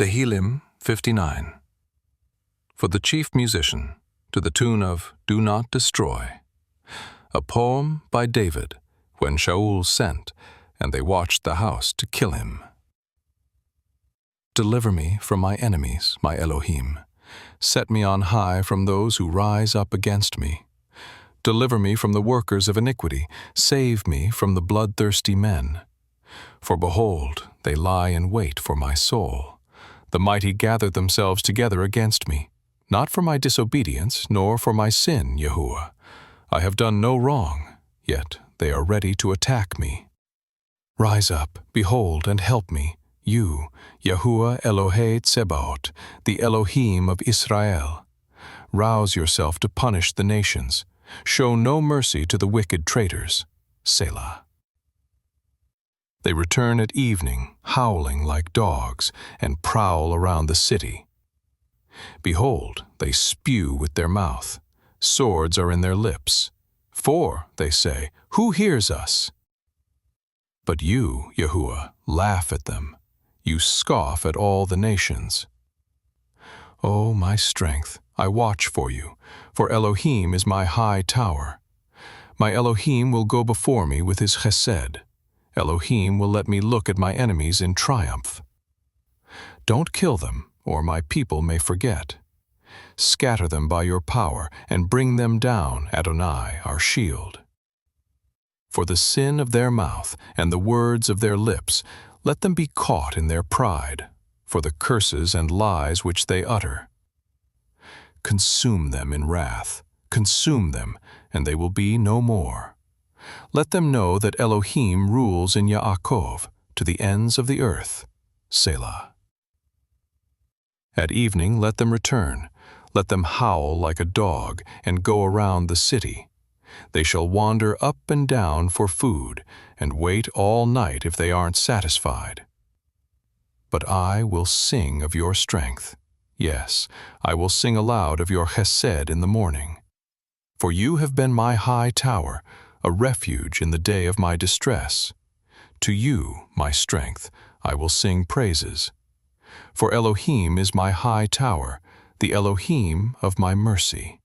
Tehillim 59. For the chief musician, to the tune of Do Not Destroy. A poem by David, when Shaul sent, and they watched the house to kill him. Deliver me from my enemies, my Elohim. Set me on high from those who rise up against me. Deliver me from the workers of iniquity. Save me from the bloodthirsty men. For behold, they lie in wait for my soul. The mighty gather themselves together against me, not for my disobedience, nor for my sin, Yahuwah. I have done no wrong, yet they are ready to attack me. Rise up, behold, and help me, you, Yahuwah Elohei Tsebaot, the Elohim of Israel. Rouse yourself to punish the nations. Show no mercy to the wicked traitors. Selah. They return at evening, howling like dogs, and prowl around the city. Behold, they spew with their mouth. Swords are in their lips. For, they say, who hears us? But you, Yahuwah, laugh at them. You scoff at all the nations. O my strength, I watch for you, for Elohim is my high tower. My Elohim will go before me with his chesed. Elohim will let me look at my enemies in triumph. Don't kill them, or my people may forget. Scatter them by your power, and bring them down, Adonai, our shield. For the sin of their mouth and the words of their lips, let them be caught in their pride, for the curses and lies which they utter. Consume them in wrath, consume them, and they will be no more. Let them know that Elohim rules in Yaakov, to the ends of the earth. Selah. At evening let them return. Let them howl like a dog, and go around the city. They shall wander up and down for food, and wait all night if they aren't satisfied. But I will sing of your strength. Yes, I will sing aloud of your chesed in the morning. For you have been my high tower, a refuge in the day of my distress. To you, my strength, I will sing praises. For Elohim is my high tower, the Elohim of my mercy.